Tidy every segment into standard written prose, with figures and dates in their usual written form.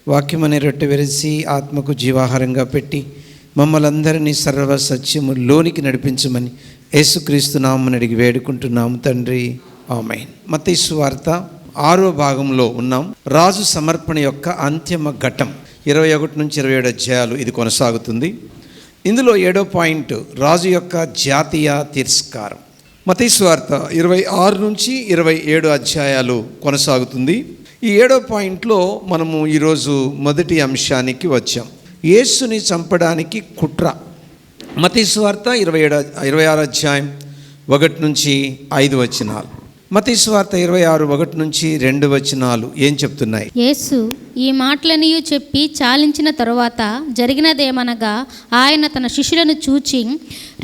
వాక్యం అనే రొట్టె విరిచి ఆత్మకు జీవాహారంగా పెట్టి మమ్మల్ని అందరినీ సర్వ సత్యములోనికి నడిపించమని యేసుక్రీస్తు నామమున అడిగి వేడుకుంటున్నాము తండ్రి, ఆమేన్. మత్తయి సువార్త 6వ భాగంలో ఉన్నాం. రాజు సమర్పణ యొక్క అంతిమ ఘట్టం 21 నుంచి 27 అధ్యాయాలు ఇది కొనసాగుతుంది. ఇందులో 7వ పాయింట్ రాజు యొక్క జాతీయ తిరస్కారం. మత్తయి సువార్త 26 నుంచి 27 అధ్యాయాలు కొనసాగుతుంది. ఈ 7వ పాయింట్లో మనము ఈరోజు మొదటి అంశానికి వచ్చాం. యేసుని చంపడానికి కుట్ర. మత్తయి సువార్త 26 అధ్యాయం 1 నుంచి 5 వచనాలు. మత్తయి సువార్త 26 1 నుంచి 2 వచనాలు ఏం చెప్తున్నాయి? యేసు ఈ మాటలన్నీ చెప్పి చాలించిన తరువాత జరిగినదేమనగా, ఆయన తన శిష్యులను చూచి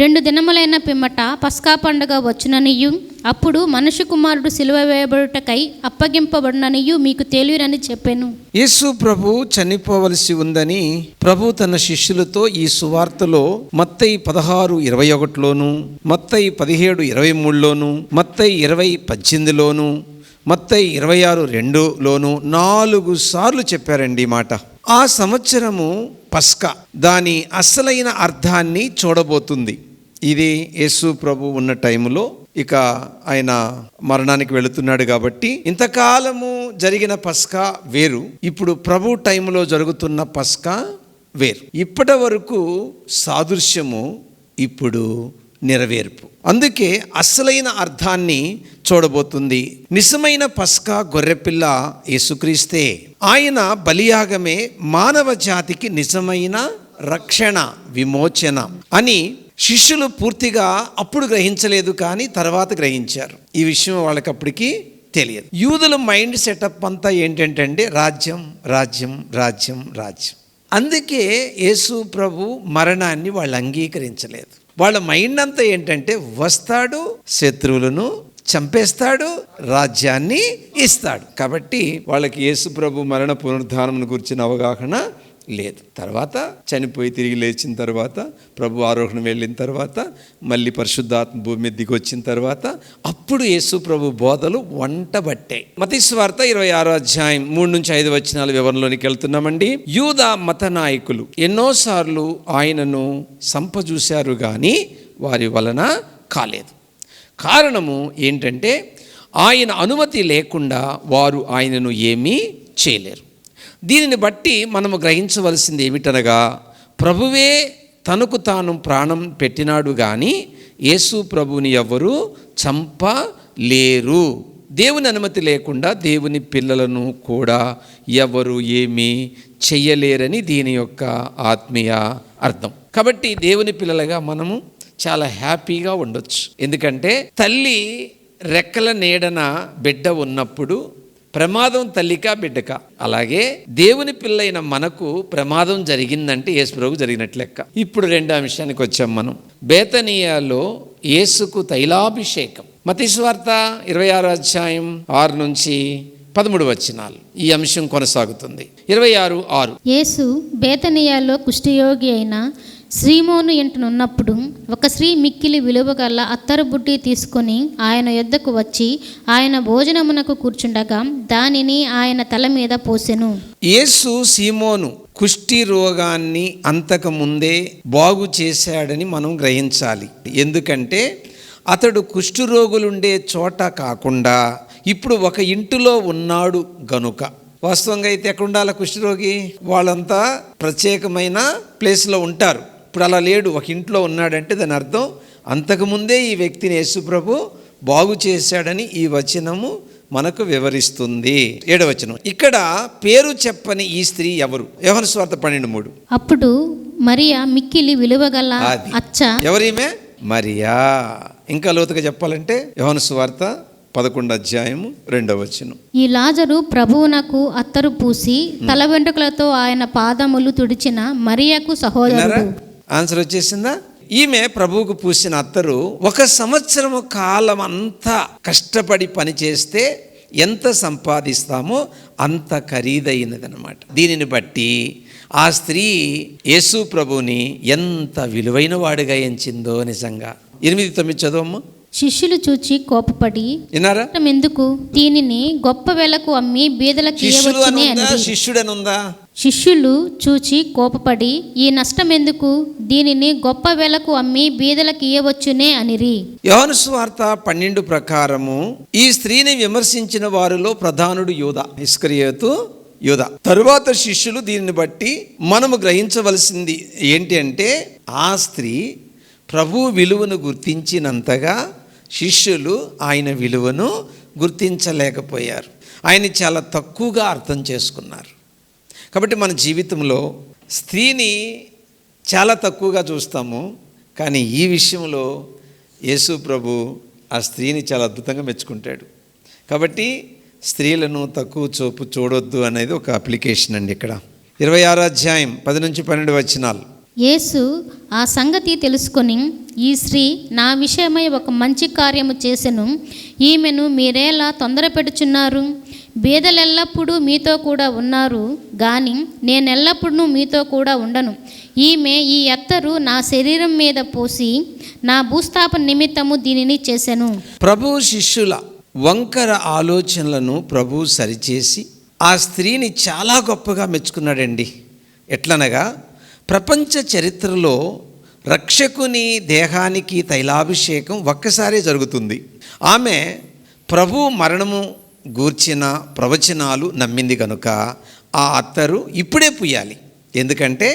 2 దినములైన పిమ్మట పస్కా పండుగ వచ్చుననియు, అప్పుడు మనుష్య కుమారుడు సిలువ వేయబడుటకై అప్పగింపబడుననియు మీకు తెలియనని చెప్పాను. యేసు ప్రభు చనిపోవలసి ఉందని ప్రభు తన శిష్యులతో ఈ సువార్తలో మత్తయి 16:21లోను, మత్తయి 17:23లోను, మత్తయి 20:18లోను, మత్తయి 26:2లోను 4 సార్లు చెప్పారండి ఈ మాట. ఆ సంవత్సరము పస్కా దాని అసలైన అర్థాన్ని చూడబోతుంది. ఇది యేసు ప్రభు ఉన్న టైంలో, ఇక ఆయన మరణానికి వెళుతున్నాడు కాబట్టి ఇంతకాలము జరిగిన పస్కా వేరు, ఇప్పుడు ప్రభు టైంలో జరుగుతున్న పస్కా వేరు. ఇప్పటి వరకు సాదృశ్యము, ఇప్పుడు నెరవేర్పు. అందుకే అసలైన అర్థాన్ని చూడబోతుంది. నిజమైన పస్కా గొర్రెపిల్ల యేసుక్రీస్తే. ఆయన బలియాగమే మానవ జాతికి నిజమైన రక్షణ, విమోచన అని శిష్యులు పూర్తిగా అప్పుడు గ్రహించలేదు, కానీ తర్వాత గ్రహించారు. ఈ విషయం వాళ్ళకి అప్పటికి తెలియదు. యూదుల మైండ్ సెటప్ అంతా ఏంటంటే రాజ్యం రాజ్యం రాజ్యం రాజ్యం. అందుకే యేసు ప్రభు మరణాన్ని వాళ్ళు అంగీకరించలేదు. వాళ్ళ మైండ్ అంతా ఏంటంటే వస్తాడు, శత్రువులను చంపేస్తాడు, రాజ్యాన్ని ఇస్తాడు. కాబట్టి వాళ్ళకి యేసు ప్రభు మరణ పునరుద్ధానం గురించిన అవగాహన లేదు. తర్వాత చనిపోయి తిరిగి లేచిన తర్వాత, ప్రభు ఆరోహణ వెళ్ళిన తర్వాత, మళ్ళీ పరిశుద్ధాత్మ భూమి మీద దిగి వచ్చిన తర్వాత అప్పుడు యేసు ప్రభు బోధలు వంటబట్టాయి. మత్తయి సువార్త 26 అధ్యాయం 3 నుంచి 5 వచనాల వివరణలోనికి వెళ్తున్నామండి. యూదా మత నాయకులు ఎన్నోసార్లు ఆయనను సంపజూశారు, కానీ వారి వలన కాలేదు. కారణము ఏంటంటే ఆయన అనుమతి లేకుండా వారు ఆయనను ఏమీ చేయలేరు. దీనిని బట్టి మనము గ్రహించవలసింది ఏమిటనగా, ప్రభువే తనకు తాను ప్రాణం పెట్టినాడు, కానీ యేసు ప్రభుని ఎవరు చంపలేరు. దేవుని అనుమతి లేకుండా దేవుని పిల్లలను కూడా ఎవరు ఏమీ చెయ్యలేరని దీని యొక్క ఆత్మీయ అర్థం. కాబట్టి దేవుని పిల్లలుగా మనము చాలా హ్యాపీగా ఉండొచ్చు. ఎందుకంటే తల్లి రెక్కల నీడన బిడ్డ ఉన్నప్పుడు ప్రమాదం తల్లికా బిడ్డక, అలాగే దేవుని పిల్లైన మనకు ప్రమాదం జరిగిందంటే యేసు ప్రభు జరిగినట్లు లెక్క. ఇప్పుడు 2వ అంశానికి వచ్చాం మనం. బేతనీయాలో యేసుకు తైలాభిషేకం. మత్తయి సువార్త 26 అధ్యాయం 6 నుంచి 13 వచనాలు ఈ అంశం కొనసాగుతుంది. 26:6 యేసు బేతనీయాలో కుష్ఠరోగి అయిన సీమోను ఇంటనున్నప్పుడు ఒక స్త్రీ మిక్కిలి విలువగల అత్తరు బుడ్డి తీసుకొని ఆయన యొద్దకు వచ్చి ఆయన భోజనమునకు కూర్చుండగా దానిని ఆయన తల మీద పోసెను. యేసు సీమోను కుష్టి రోగాన్ని అంతకుముందే బాగు చేశాడని మనం గ్రహించాలి. ఎందుకంటే అతడు కుష్ఠరోగులుండే చోట కాకుండా ఇప్పుడు ఒక ఇంటిలో ఉన్నాడు గనుక. వాస్తవంగా అయితే ఎక్కడ ఉండాలి కుష్ఠరోగి? వాళ్ళంతా ప్రత్యేకమైన ప్లేస్లో ఉంటారు. ఇప్పుడు అలా లేడు, ఒక ఇంట్లో ఉన్నాడంటే దాని అర్థం అంతకుముందే ఈ వ్యక్తిని యేసు ప్రభు బాగు చేశాడని ఈ వచనము మనకు వివరిస్తుంది. 7వ వచనం. ఇక్కడ పేరు చెప్పని ఈ స్త్రీ ఎవరు? యోహాను సువార్త 12:3. అప్పుడు మరియా మిక్కిలి విలువగల అచ్చ. ఎవరిమే? మరియా. ఇంకా లోతుగా చెప్పాలంటే యోహాను సువార్త 11 అధ్యాయం 2వ వచనం. ఈ లాజరు ప్రభువునకు అత్తరు పూసి తల వెంట్రుకలతో ఆయన పాదములు తుడిచిన మరియకు సహోదరుడు. ఆన్సర్ వచ్చేసిందా? ఈమె ప్రభువుకు పూసిన అత్తరు 1 సంవత్సరము కాలం అంతా కష్టపడి పనిచేస్తే ఎంత సంపాదిస్తామో అంత ఖరీదైనదనమాట. దీనిని బట్టి ఆ స్త్రీ యేసు ప్రభుని ఎంత విలువైన వాడిగా ఎంచిందో నిజంగా. 8-9 చదవమ్మా. శిష్యులు చూచి కోపపడి విన్నారా? ఎందుకు దీనిని గొప్ప వెలకు అమ్మి బీదలకు ఇయ్యవచ్చునే అన్నది. శిష్యుడనుందా? శిష్యులు చూచి కోపపడి, ఈ నష్టం ఎందుకు? దీనిని గొప్ప వెలకు అమ్మి బీదలకు ఇయ్యవచ్చునే అనిరి. యోహాను సువార్త 12 ప్రకారము ఈ స్త్రీని విమర్శించిన వారిలో ప్రధానుడు యూదా, ఇస్కరియోతు యూదా. తరువాత శిష్యులు దీనిని బట్టి మనము గ్రహించవలసింది ఏంటి అంటే, ఆ స్త్రీ ప్రభు విలువను గుర్తించినంతగా శిష్యులు ఆయన విలువను గుర్తించలేకపోయారు. ఆయన చాలా తక్కువగా అర్థం చేసుకున్నారు. కాబట్టి మన జీవితంలో స్త్రీని చాలా తక్కువగా చూస్తాము, కానీ ఈ విషయంలో యేసు ప్రభు ఆ స్త్రీని చాలా అద్భుతంగా మెచ్చుకుంటాడు. కాబట్టి స్త్రీలను తక్కువ చూపు చూడొద్దు అనేది ఒక అప్లికేషన్ అండి. ఇక్కడ 26వ అధ్యాయం 10-12 వచనాలు. యేసు ఆ సంగతి తెలుసుకొని, ఈ స్త్రీ నా విషయమై ఒక మంచి కార్యము చేసెను, ఈమెను మీరేలా తొందరపెట్టుచున్నారు? బీదలెల్లప్పుడూ మీతో కూడా ఉన్నారు, గాని నేనెల్లప్పుడూ మీతో కూడా ఉండను. ఈమె ఈ అత్తరు నా శరీరం మీద పోసి నా భూస్థాపన నిమిత్తము దీనిని చేసెను. ప్రభు శిష్యుల వంకర ఆలోచనలను ప్రభు సరిచేసి ఆ స్త్రీని చాలా గొప్పగా మెచ్చుకున్నాడండి. ఎట్లనగా, ప్రపంచ చరిత్రలో రక్షకుని దేహానికి తైలాభిషేకం ఒక్కసారే జరుగుతుంది. ఆమె ప్రభు మరణము గూర్చిన ప్రవచనాలు నమ్మింది కనుక ఆ అత్తరు ఇప్పుడే పూయాలి. ఎందుకంటే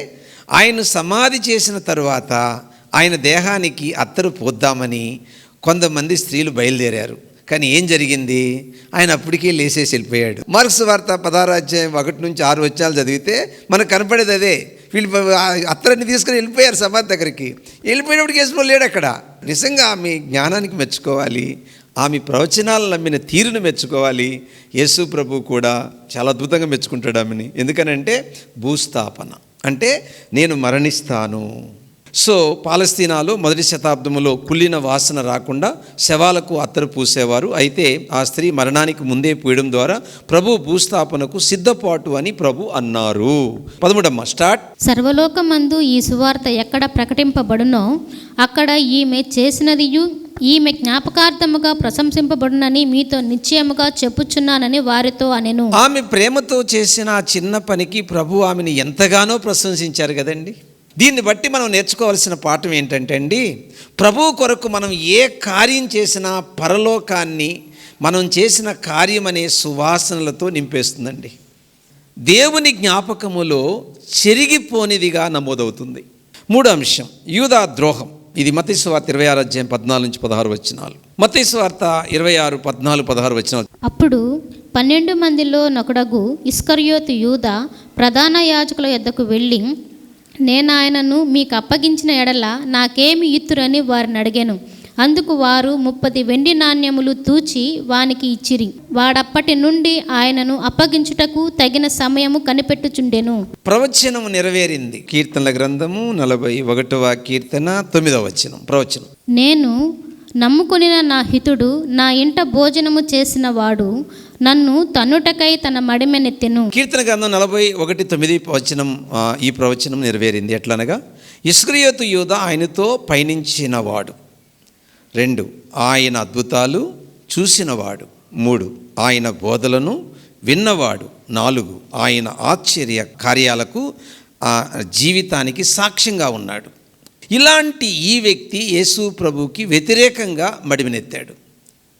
ఆయన సమాధి చేసిన తరువాత ఆయన దేహానికి అత్తరు పోద్దామని కొంతమంది స్త్రీలు బయలుదేరారు. కానీ ఏం జరిగింది? ఆయన అప్పటికే లేసేసి వెళ్ళిపోయాడు. మార్క్స్ వార్త 16వ అధ్యాయం 1-6 వచనాలు చదివితే మనకు కనపడేది అదే. వీళ్ళు అత్తరిని తీసుకుని వెళ్ళిపోయారు సమాధి దగ్గరికి. వెళ్ళిపోయినప్పటికి యేసు లేడు అక్కడ. నిజంగా ఆమె జ్ఞానానికి మెచ్చుకోవాలి, ఆమె ప్రవచనాలు నమ్మిన తీరును మెచ్చుకోవాలి. యేసు ప్రభు కూడా చాలా అద్భుతంగా మెచ్చుకుంటాడు ఆమెని. ఎందుకనంటే భూస్థాపన అంటే నేను మరణిస్తాను. సో పాలస్తీనాలో 1వ శతాబ్దంలో కుళ్ళిన వాసన రాకుండా శవాలకు అత్తరు పూసేవారు. అయితే ఆ స్త్రీ మరణానికి ముందే పూయడం ద్వారా ప్రభు భూస్థాపనకు సిద్ధపాటు అని ప్రభు అన్నారు. 13 స్టార్ట్. సర్వలోకమందు ఈ సువార్త ఎక్కడ ప్రకటింపబడునో అక్కడ ఈమె చేసినదియు ఈమె జ్ఞాపకార్థముగా ప్రశంసింపబడునని మీతో నిశ్చయముగా చెప్పుచున్నానని వారితో అనెను. ఆమె ప్రేమతో చేసిన ఆ చిన్న పనికి ప్రభు ఆమెను ఎంతగానో ప్రశంసించారు కదండి. దీన్ని బట్టి మనం నేర్చుకోవాల్సిన పాఠం ఏంటంటే అండి, ప్రభు కొరకు మనం ఏ కార్యం చేసినా పరలోకాన్ని మనం చేసిన కార్యం అనే సువాసనలతో నింపేస్తుందండి. దేవుని జ్ఞాపకములో చెరిగిపోనిదిగా నమోదవుతుంది. 3వ అంశం, యూదా ద్రోహం. ఇది మత్తయి సువార్త 26వ అధ్యాయం 14-16 వచనాలు. మత్తయి సువార్త 26, 14, 16 వచనాలు. అప్పుడు 12 మందిలో నొకడగు ఇస్కరియోతు యూదా ప్రధాన యాజకుల యొద్దకు వెళ్ళి, నేనాయనను మీకు అప్పగించిన ఎడల నాకేమి ఇత్తురని వారిని అడిగాను. అందుకు వారు 30 వెండి నాణ్యములు తూచి వానికి ఇచ్చిరి. వాడప్పటి నుండి ఆయనను అప్పగించుటకు తగిన సమయము కనిపెట్టుచుండెను. ప్రవచనం నెరవేరింది. కీర్తనల గ్రంథము 41వ కీర్తన 9వ వచనం. ప్రవచనం, నేను నమ్ముకొనిన నా హితుడు నా ఇంట భోజనము చేసిన వాడు నన్ను తన్నుటకై తన మడిమెనెత్తెను. కీర్తన గ్రంథం 41:9 వచనం. ఈ ప్రవచనం నెరవేరింది. ఎట్లనగా, ఇస్కరియోతు యూదా ఆయనతో పయనించినవాడు. 2 ఆయన అద్భుతాలు చూసినవాడు. 3 ఆయన బోధలను విన్నవాడు. 4 ఆయన ఆశ్చర్య కార్యాలకు జీవితానికి సాక్ష్యంగా ఉన్నాడు. ఇలాంటి ఈ వ్యక్తి యేసు ప్రభుకి వ్యతిరేకంగా మడిమెనెత్తాడు.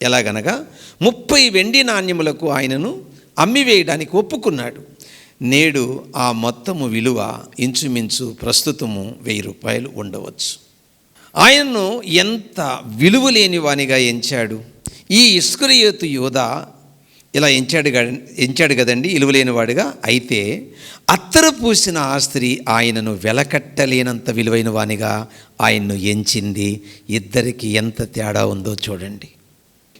ఎలాగనగా 30 వెండి నాణ్యములకు ఆయనను అమ్మివేయడానికి ఒప్పుకున్నాడు. నేడు ఆ మొత్తము విలువ ఇంచుమించు ప్రస్తుతము 1000 రూపాయలు ఉండవచ్చు. ఆయనను ఎంత విలువ లేని వానిగా ఎంచాడు. ఈ ఇస్కరియోతు యూదా ఇలా ఎంచాడు కదండి, విలువలేనివాడుగా. అయితే అత్తరు పూసిన ఆ స్త్రీ ఆయనను వెలకట్టలేనంత విలువైన వానిగా ఆయన్ను ఎంచింది. ఇద్దరికి ఎంత తేడా ఉందో చూడండి.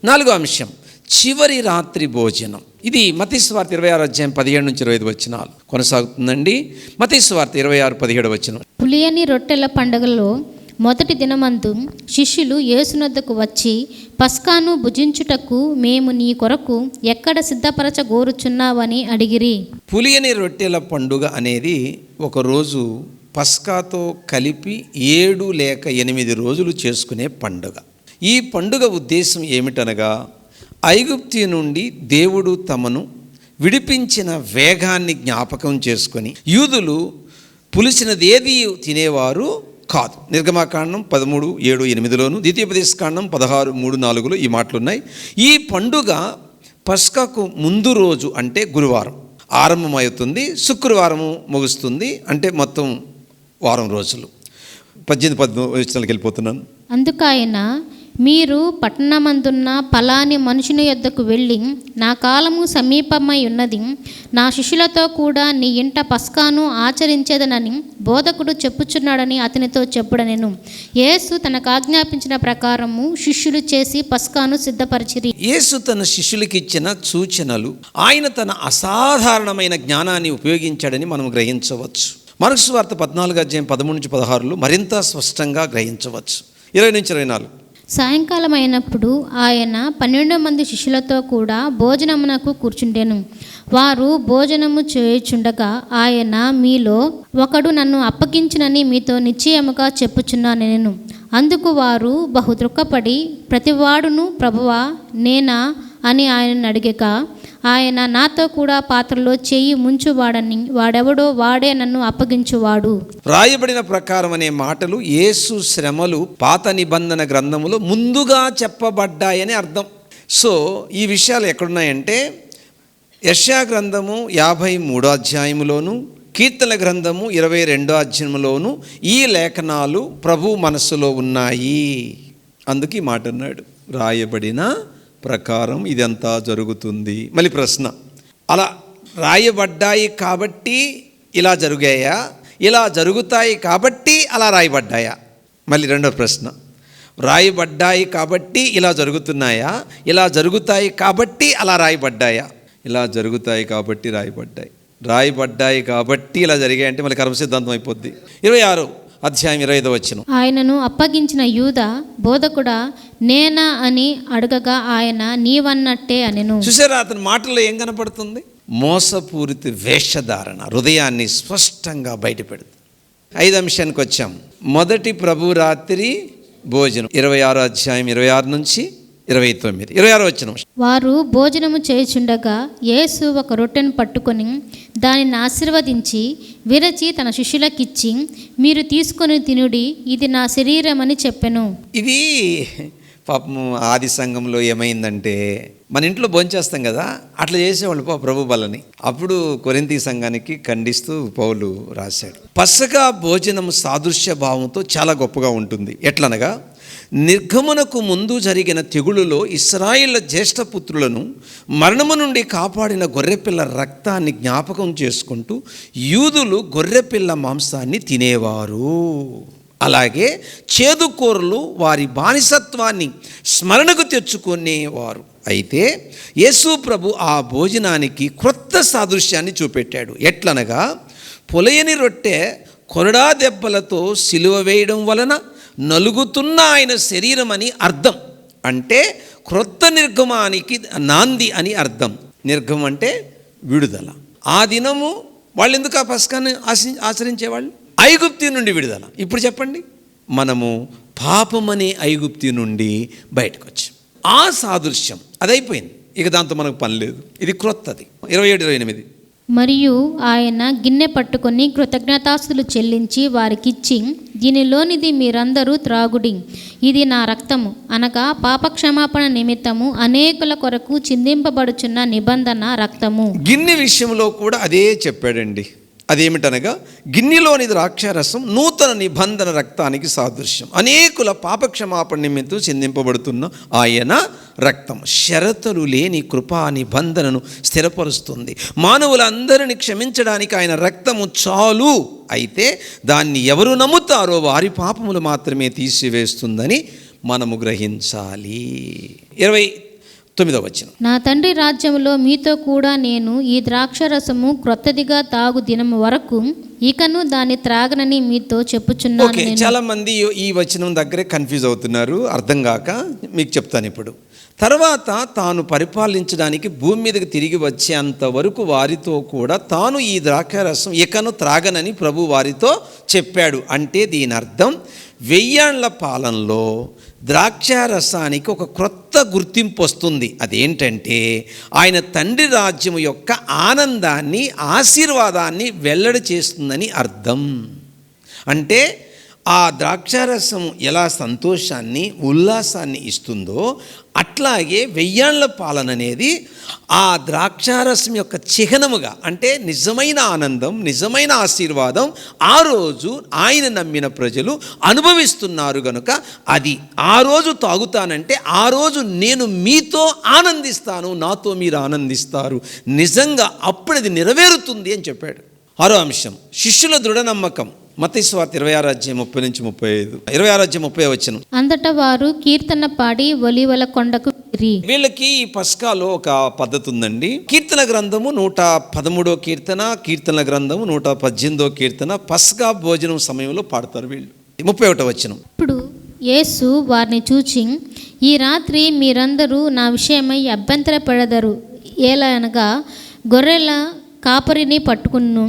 4వ అంశం, చివరి రాత్రి భోజనం. ఇది మత్తయి సువార్త 26వ అధ్యాయం 17-25 వచనాలు కొనసాగుతుందండి. మత్తయి సువార్త 26:17 వచనం. పులియని రొట్టెల పండుగలో మొదటి దినమందు శిష్యులు యేసునొద్దకు వచ్చి, పస్కాను భుజించుటకు మేము నీ కొరకు ఎక్కడ సిద్ధపరచగోరుచున్నావని అడిగిరి. పులియని రొట్టెల పండుగ అనేది ఒకరోజు పస్కాతో కలిపి 7 లేక 8 రోజులు చేసుకునే పండుగ. ఈ పండుగ ఉద్దేశం ఏమిటనగా, ఐగుప్తు నుండి దేవుడు తమను విడిపించిన వేగాన్ని జ్ఞాపకం చేసుకొని యూదులు పులిసినది ఏది తినేవారు కాదు. నిర్గమాకాండం 13:7-8లోను, ద్వితీయోపదేశకాండం 16:3-4 ఈ మాటలున్నాయి. ఈ పండుగ పస్కాకు ముందు రోజు అంటే గురువారం ఆరంభమవుతుంది, శుక్రవారము ముగుస్తుంది, అంటే మొత్తం వారం రోజులు. 18-19 వెళ్ళిపోతున్నాను. అందుకాయన, మీరు పట్టణమందున్న పలాని మనుషుని యొద్దకు వెళ్ళి, నా కాలము సమీపమై ఉన్నది, నా శిష్యులతో కూడా నీ ఇంట పస్కాను ఆచరించేదనని బోధకుడు చెప్పుచున్నాడని అతనితో చెప్పుడనెను. యేసు తనకు ఆజ్ఞాపించిన ప్రకారము శిష్యులు చేసి పస్కాను సిద్ధపరిచిరి. యేసు తన శిష్యులకి ఇచ్చిన సూచనలు, ఆయన తన అసాధారణమైన జ్ఞానాన్ని ఉపయోగించాడని మనం గ్రహించవచ్చు. మార్కు సువార్త 14:13-16 మరింత స్పష్టంగా గ్రహించవచ్చు. 20-24. సాయంకాలం అయినప్పుడు ఆయన 12 మంది శిష్యులతో కూడా భోజనమునకు కూర్చుండెను. వారు భోజనము చేయుచుండగా ఆయన, మీలో ఒకడు నన్ను అప్పగించునని మీతో నిశ్చయముగా చెప్పుచున్నానెను. అందుకు వారు బహు దుఃఖపడి, ప్రతివాడును ప్రభువా నేనా అని ఆయనను అడిగక, ఆయన, నాతో కూడా పాత్రలో చెయ్యి ముంచువాడని వాడెవడో వాడే నన్ను అప్పగించువాడు. రాయబడిన ప్రకారం అనే మాటలు యేసు శ్రమలు పాత నిబంధన గ్రంథములో ముందుగా చెప్పబడ్డాయని అర్థం. సో ఈ విషయాలు ఎక్కడున్నాయంటే యెషయా గ్రంథము 53వ అధ్యాయములోను, కీర్తన గ్రంథము 22వ అధ్యాయములోను ఈ లేఖనాలు ప్రభు మనస్సులో ఉన్నాయి. అందుకు ఈ మాట అన్నాడు, రాయబడిన ప్రకారం ఇదంతా జరుగుతుంది. మళ్ళీ ప్రశ్న, అలా రాయబడ్డాయి కాబట్టి ఇలా జరిగాయా, ఇలా జరుగుతాయి కాబట్టి అలా రాయబడ్డాయా? మళ్ళీ రెండో ప్రశ్న, రాయబడ్డాయి కాబట్టి ఇలా జరుగుతున్నాయా, ఇలా జరుగుతాయి కాబట్టి అలా రాయబడ్డాయా? ఇలా జరుగుతాయి కాబట్టి రాయబడ్డాయి, రాయబడ్డాయి కాబట్టి ఇలా జరిగాయంటే మళ్ళీ కర్మ సిద్ధాంతం అయిపోద్ది. 26వ అధ్యాయం 25వ వచనం. ఆయనను అప్పగించిన యూదా, బోధకుడా నేనా అని అడగగా ఆయన, నీవన్నట్టే అనెను. చూసారా, అతని మాటల్లో ఏం కనపడుతుంది? మోసపూరిత వేషధారణ హృదయాన్ని స్పష్టంగా బయటపెడుతుంది. 5వ అంశానికి వచ్చాం. మొదటి ప్రభు రాత్రి భోజనం 26వ అధ్యాయం 26-29. 26వ వచనం. వారు భోజనము చేయుచుండగా యేసు ఒక రొట్టెను పట్టుకొని దానిని ఆశీర్వదించి విరచి తన శిష్యులకిచ్చి, మీరు తీసుకొని తినుడి, ఇది నా శరీరమని చెప్పెను. ఇది పాపం ఆది సంఘంలో ఏమైందంటే, మన ఇంట్లో భోంచేస్తాం కదా, అట్లా చేసేవాళ్ళు ప్రభు బలని. అప్పుడు కొరింథీ సంఘానికి ఖండిస్తూ పౌలు రాశాడు, పస్కా భోజనం సాదృశ్య భావంతో చాలా గొప్పగా ఉంటుంది. ఎట్లనగా, నిర్గమనకు ముందు జరిగిన తెగులులో ఇశ్రాయేలు జ్యేష్ఠపుత్రులను మరణము నుండి కాపాడిన గొర్రెపిల్ల రక్తాన్ని జ్ఞాపకం చేసుకుంటూ యూదులు గొర్రెపిల్ల మాంసాన్ని తినేవారు. అలాగే చేదుకూరలు వారి బానిసత్వాన్ని స్మరణకు తెచ్చుకునేవారు. అయితే యేసు ప్రభు ఆ భోజనానికి క్రొత్త సాదృశ్యాన్ని చూపెట్టాడు. ఎట్లనగా, పొలయని రొట్టె కొరడా దెబ్బలతో సిలువ వేయడం వలన నలుగుతున్న ఆయన శరీరం అని అర్థం. అంటే క్రొత్త నిర్గమానికి నాంది అని అర్థం. నిర్గమం అంటే విడుదల. ఆ దినము వాళ్ళు ఎందుకు ఆ పస్కాన్ని ఆచరించేవాళ్ళు? ఐగుప్తి నుండి విడుదల. ఇప్పుడు చెప్పండి, మనము పాపమనే ఐగుప్తి నుండి బయటకు వచ్చాం. ఆ సాదృశ్యం అదైపోయింది, ఇక దాంతో మనకు పని లేదు. ఇది క్రొత్తది. 27-28. మరియు ఆయన గిన్నె పట్టుకొని కృతజ్ఞతాస్తులు చెల్లించి వారికిచ్చి, దీనిలోనిది మీరందరూ త్రాగుడి, ఇది నా రక్తము, అనగా పాపక్షమాపణ నిమిత్తము అనేకుల కొరకు చిందింపబడుచున్న నిబంధన రక్తము. గిన్నె విషయంలో కూడా అదే చెప్పాడండి. అదేమిటనగా, గిన్నెలోని ద్రాక్షారసం నూతన నిబంధన రక్తానికి సాదృశ్యం. అనేకుల పాపక్షమాపణ నిమిత్తం చిందింపబడుతున్న ఆయన రక్తం షరతులు లేని కృపా నిబంధనను స్థిరపరుస్తుంది. మానవులందరినీ క్షమించడానికి ఆయన రక్తము చాలు. అయితే దాన్ని ఎవరు నమ్ముతారో వారి పాపములు మాత్రమే తీసివేస్తుందని మనము గ్రహించాలి. 29వ వచనం. నా తండ్రి రాజ్యములో మీతో కూడా నేను ఈ ద్రాక్షరసము క్రొత్తదిగా తాగు దినము వరకు ఇకను దాన్ని త్రాగనని మీతో చెప్పుచున్నాను. చాలా మంది ఈ వచనం దగ్గరే కన్ఫ్యూజ్ అవుతున్నారు, అర్థం కాక. మీకు చెప్తాను ఇప్పుడు. తర్వాత తాను పరిపాలించడానికి భూమి మీదకి తిరిగి వచ్చేంత వరకు వారితో కూడా తాను ఈ ద్రాక్షారసం ఇకను త్రాగనని ప్రభు వారితో చెప్పాడు. అంటే దీని అర్థం 1000 ఏళ్ల పాలనలో ద్రాక్షారసానికి ఒక క్రొత్త గుర్తింపు వస్తుంది. అదేంటంటే ఆయన తండ్రి రాజ్యం యొక్క ఆనందాన్ని, ఆశీర్వాదాన్ని వెల్లడి చేస్తుందని అర్థం. అంటే ఆ ద్రాక్షారసం ఎలా సంతోషాన్ని, ఉల్లాసాన్ని ఇస్తుందో అట్లాగే వెయ్యేళ్ల పాలన అనేది ఆ ద్రాక్షారసం యొక్క చిహ్నముగా, అంటే నిజమైన ఆనందం, నిజమైన ఆశీర్వాదం ఆ రోజు ఆయన నమ్మిన ప్రజలు అనుభవిస్తున్నారు గనుక అది ఆ రోజు తాగుతానంటే ఆ రోజు నేను మీతో ఆనందిస్తాను, నాతో మీరు ఆనందిస్తారు, నిజంగా అప్పుడు అది నెరవేరుతుంది అని చెప్పాడు. 6వ అంశం, శిష్యుల దృఢ నమ్మకం. మత్తయి సువార్త 26:30-35, 26:30 అంతటా వారు కీర్తన పాడి ఒలీవల కొండకు వెళ్ళిరి. వీళ్ళకి ఈ పస్కాలో ఒక పద్ధతి ఉందండి. కీర్తన గ్రంథము 113వ కీర్తన, కీర్తన గ్రంథము 118వ కీర్తన పస్కా భోజనం సమయంలో పాడతారు వీళ్ళు. 31 ఇప్పుడు యేసు వారిని చూచి, ఈ రాత్రి మీరందరూ నా విషయమై అభ్యంతరపడదరు. ఎలా అనగా, గొర్రెల కాపరిని పట్టుకును,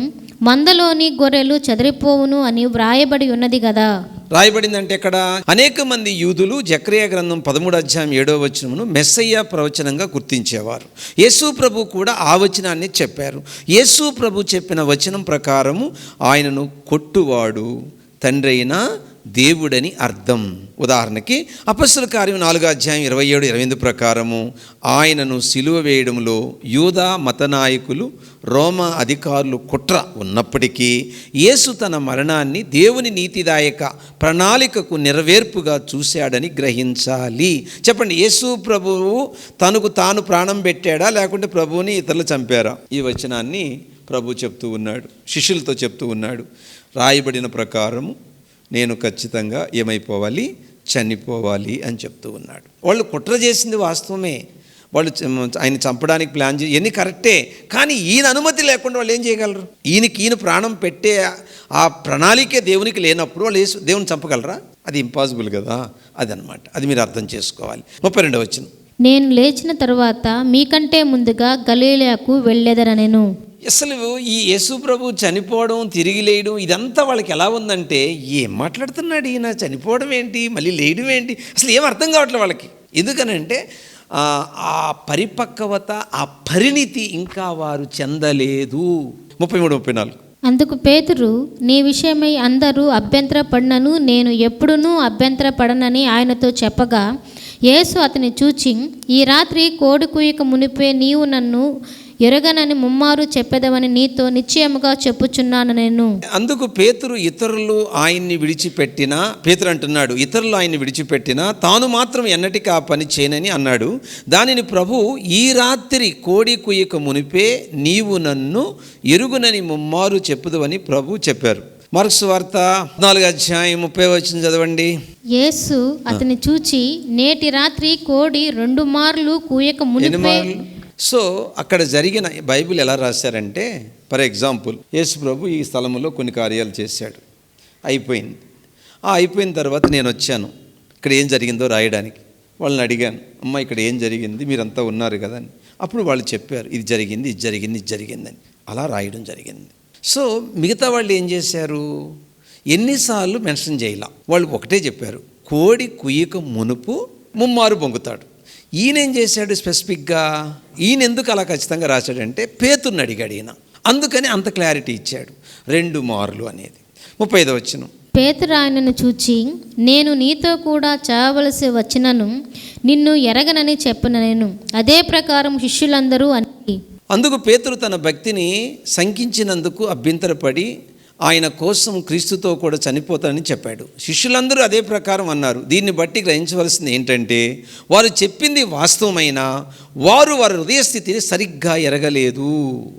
మందలోని గొర్రెలు చెదిరిపోవును అని వ్రాయబడి ఉన్నది కదా. రాయబడిందంటే ఎక్కడ? అనేక మంది యూదులు జకర్యా గ్రంథం 13:7 మెస్సయ్య ప్రవచనంగా గుర్తించేవారు. యేసు ప్రభు కూడా ఆ వచనాన్ని చెప్పారు. యేసు ప్రభు చెప్పిన వచనం ప్రకారము ఆయనను కొట్టువాడు తండ్రి అయిన దేవుడని అర్థం. ఉదాహరణకి అపొస్తలుల కార్యం 4:27-28 ప్రకారము ఆయనను సిలువ వేయడంలో యూదా మత నాయకులు, రోమా అధికారులు కుట్ర ఉన్నప్పటికీ యేసు తన మరణాన్ని దేవుని నీతిదాయక ప్రణాళికకు నెరవేర్పుగా చూశాడని గ్రహించాలి. చెప్పండి, యేసు ప్రభువు తనకు తాను ప్రాణం పెట్టాడా లేకుంటే ప్రభువుని ఇతరులు చంపారా? ఈ వచనాన్ని ప్రభు చెప్తూ ఉన్నాడు, శిష్యులతో చెప్తూ ఉన్నాడు. రాయబడిన ప్రకారము నేను ఖచ్చితంగా ఏమైపోవాలి, చనిపోవాలి అని చెప్తూ ఉన్నాడు. వాళ్ళు కుట్ర చేసింది వాస్తవమే, వాళ్ళు ఆయన చంపడానికి ప్లాన్ చేసి ఎన్ని కరెక్టే, కానీ ఈయన అనుమతి లేకుండా వాళ్ళు ఏం చేయగలరు? ఈయన ప్రాణం పెట్టే ఆ ప్రణాళికే దేవునికి లేనప్పుడు వాళ్ళు దేవుని చంపగలరా? అది ఇంపాసిబుల్ కదా. అదనమాట, అది మీరు అర్థం చేసుకోవాలి. 32 నేను లేచిన తరువాత మీకంటే ముందుగా గలిలయకు వెళ్ళేదనెను. అసలు ఈ యేసు ప్రభు చనిపోవడం, తిరిగి లేయడం ఇదంతా వాళ్ళకి ఎలా ఉందంటే, ఏం మాట్లాడుతున్నాడు ఈయన, చనిపోవడం ఏంటి, మళ్ళీ లేయడం ఏంటి, అసలు ఏం అర్థం కావట్లేదు వాళ్ళకి. ఎందుకనంటే ఆ పరిపక్వత, ఆ పరిణితి ఇంకా వారు చెందలేదు. 33-34 అందుకు పేతురు, నీ విషయమై అందరూ అభ్యంతరపడినను నేను ఎప్పుడునూ అభ్యంతరపడనని ఆయనతో చెప్పగా, యేసు అతని చూచి, ఈ రాత్రి కోడి కూయక మునిపే నీవు నన్ను ఎరగనని ముమ్మారు చెప్పేదవని నీతో నిశ్చయముగా చెప్పుచున్నాను నేను. అందుకు పేతురు ఇతరులు ఆయన్ని విడిచిపెట్టినా, పేతురు అంటున్నాడు, ఇతరులు ఆయన్ని విడిచిపెట్టినా తాను మాత్రం ఎన్నటికీ ఆ పని చేయనని అన్నాడు. దానిని ప్రభు, ఈ రాత్రి కోడి కుయ్యక మునిపే నీవు నన్ను ఎరుగునని ముమ్మారు చెప్పుదవని ప్రభు చెప్పారు. మార్కు సువార్త 4:30 చదవండి. యేసు అతని చూచి, నేటి రాత్రి కోడి 2 మార్లు కూయక మునిపే. సో అక్కడ జరిగిన బైబిల్ ఎలా రాశారంటే, ఫర్ ఎగ్జాంపుల్ యేసు ప్రభు ఈ స్థలంలో కొన్ని కార్యాలు చేశాడు, అయిపోయింది. అయిపోయిన తర్వాత నేను వచ్చాను ఇక్కడ ఏం జరిగిందో రాయడానికి. వాళ్ళని అడిగాను, అమ్మ ఇక్కడ ఏం జరిగింది, మీరంతా ఉన్నారు కదా అని. అప్పుడు వాళ్ళు చెప్పారు, ఇది జరిగింది, ఇది జరిగింది, ఇది జరిగిందని. అలా రాయడం జరిగింది. సో మిగతా వాళ్ళు ఏం చేశారు, ఎన్నిసార్లు మెన్షన్ చేయాల, వాళ్ళు ఒకటే చెప్పారు, కోడి కుయ్యక మునుపు ముమ్మారు పొంగుతాడు. ఈయన ఏం చేశాడు స్పెసిఫిక్గా, ఈయన ఎందుకు అలా ఖచ్చితంగా రాశాడంటే పేతుర్ని అడిగాడు ఈయన, అందుకని అంత క్లారిటీ ఇచ్చాడు 2 మార్లు అనేది. 35 పేతురు ఆయనను చూచి, నేను నీతో కూడా చావవలసి వచ్చినను నిన్ను ఎరగనని చెప్పిన నేను. అదే ప్రకారం శిష్యులందరూ అని. అందుకు పేతురు తన భక్తిని శంకించినందుకు అభ్యంతరపడి ఆయన కోసం క్రీస్తుతో కూడా చనిపోతానని చెప్పాడు. శిష్యులందరూ అదే ప్రకారం అన్నారు. దీన్ని బట్టి గ్రహించవలసింది ఏంటంటే, వారు చెప్పింది వాస్తవమైనా వారి హృదయస్థితిని సరిగ్గా ఎరగలేదు.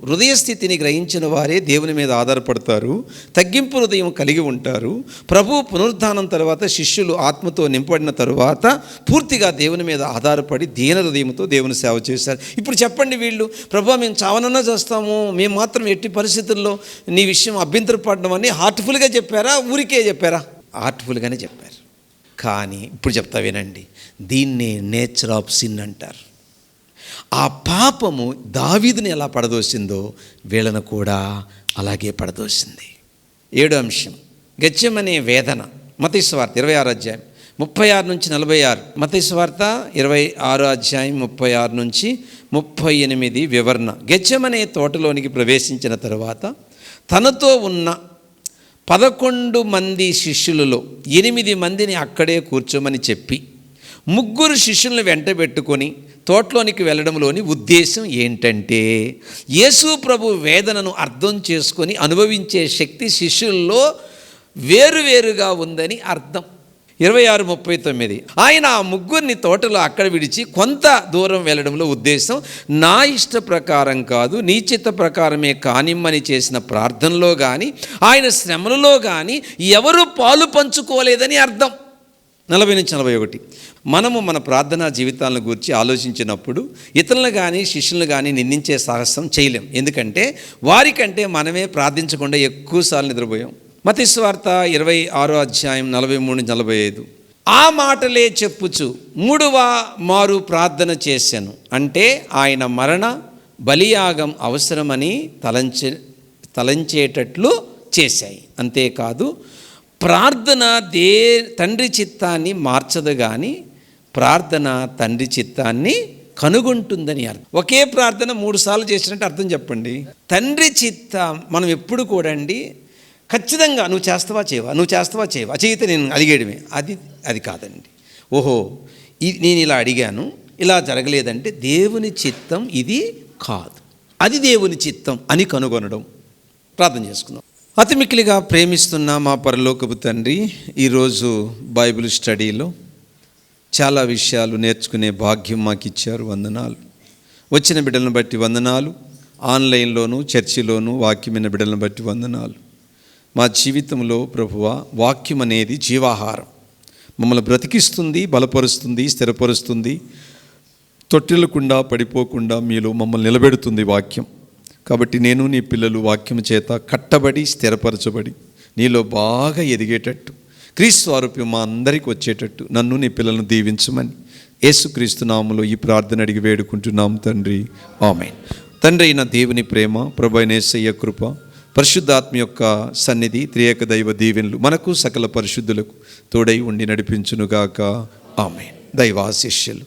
హృదయస్థితిని గ్రహించిన వారే దేవుని మీద ఆధారపడతారు, తగ్గింపు హృదయం కలిగి ఉంటారు. ప్రభు పునరుద్ధానం తర్వాత శిష్యులు ఆత్మతో నింపబడిన తరువాత పూర్తిగా దేవుని మీద ఆధారపడి దీన హృదయంతో దేవుని సేవ చేశారు. ఇప్పుడు చెప్పండి, వీళ్ళు ప్రభు మేము చావనన్నా చేస్తాము, మేము మాత్రం ఎట్టి పరిస్థితుల్లో నీ విషయం అభ్యంతరపడడం అని హార్ట్ఫుల్గా చెప్పారా, ఊరికే చెప్పారా? హార్ట్ఫుల్గానే చెప్పారు. కానీ ఇప్పుడు చెప్తా వినండి, దీన్నే నేచర్ ఆఫ్ సిన్ అంటారు. ఆ పాపము దావీదుని ఎలా పడదోసిందో వీళ్ళను కూడా అలాగే పడదోసింది. 7వ అంశం, గెత్సెమనే వేదన. మత్తయి సువార్త 26 36 నుంచి 46, మత్తయి సువార్త 26 అధ్యాయం 36 నుంచి 38 వివరణ. గెత్సేమనే తోటలోనికి ప్రవేశించిన తరువాత తనతో ఉన్న 11 మంది శిష్యులలో 8 మందిని అక్కడే కూర్చోమని చెప్పి 3 శిష్యులను వెంట పెట్టుకొని తోటలోనికి వెళ్ళడంలోని ఉద్దేశం ఏంటంటే, యేసు ప్రభు వేదనను అర్థం చేసుకొని అనుభవించే శక్తి శిష్యుల్లో వేరువేరుగా ఉందని అర్థం. 26:39 ఆయన ఆ 3 తోటలో అక్కడ విడిచి కొంత దూరం వెళ్ళడంలో ఉద్దేశం, నా ఇష్ట ప్రకారం కాదు నీ చిత్త ప్రకారమే కానిమ్మని చేసిన ప్రార్థనలో కానీ ఆయన శ్రమలలో కానీ ఎవరు పాలు పంచుకోలేదని అర్థం. 40-41 మనము మన ప్రార్థనా జీవితాలను గురించి ఆలోచించినప్పుడు ఇతరులను కానీ శిష్యులను కానీ నిందించే సాహసం చేయలేం. ఎందుకంటే వారికంటే మనమే ప్రార్థించకుండా ఎక్కువసార్లు నిద్రపోయాం. మత్తయి సువార్త 26 అధ్యాయం 43-45 ఆ మాటలే చెప్పుచు 3వ మారు ప్రార్థన చేశాను, అంటే ఆయన మరణ బలియాగం అవసరమని తలంచేటట్లు చేశాయి. అంతేకాదు ప్రార్థన తండ్రి చిత్తాన్ని మార్చదు కానీ ప్రార్థన తండ్రి చిత్తాన్ని కనుగొంటుందని అర్థం. ఒకే ప్రార్థన 3 సార్లు చేసినట్టు అర్థం చెప్పండి. తండ్రి చిత్తం మనం ఎప్పుడు కూడా అండి ఖచ్చితంగా నువ్వు చేస్తావా చేయవా చేయితే నేను అడిగేయడమే, అది కాదండి. ఓహో నేను ఇలా అడిగాను, ఇలా జరగలేదంటే దేవుని చిత్తం ఇది కాదు, అది దేవుని చిత్తం అని కనుగొనడం. ప్రార్థన చేసుకుందాం. అతి మిక్కిలిగా ప్రేమిస్తున్న మా పరలోకపు తండ్రి, ఈరోజు బైబిల్ స్టడీలో చాలా విషయాలు నేర్చుకునే భాగ్యం మాకు ఇచ్చారు. వందనాలు. వచ్చిన బిడ్డలను బట్టి వందనాలు. ఆన్లైన్లోను చర్చిలోను వాక్యమైన బిడ్డలను బట్టి వందనాలు. మా జీవితంలో ప్రభువా వాక్యం అనేది జీవాహారం, మమ్మల్ని బ్రతికిస్తుంది, బలపరుస్తుంది, స్థిరపరుస్తుంది, తొట్టిల్లకుండా పడిపోకుండా మీలో మమ్మల్ని నిలబెడుతుంది వాక్యం. కాబట్టి నేను నీ పిల్లలు వాక్యం చేత కట్టబడి స్థిరపరచబడి నీలో బాగా ఎదిగేటట్టు క్రీస్తు స్వరూపం మా అందరికీ వచ్చేటట్టు నన్ను నీ పిల్లలను దీవించమని యేసుక్రీస్తు నామములో ఈ ప్రార్థన అడిగి వేడుకుంటున్నాం తండ్రి, ఆమేన్. తండ్రి అయిన దేవుని ప్రేమ, ప్రభు అయిన యేసయ్య కృప, పరిశుద్ధాత్మ యొక్క సన్నిధి, త్రియేక దైవ దీవెనలు మనకు సకల పరిశుద్ధులకు తోడై ఉండి నడిపించునుగాక. ఆమేన్. దైవాశీస్సులు.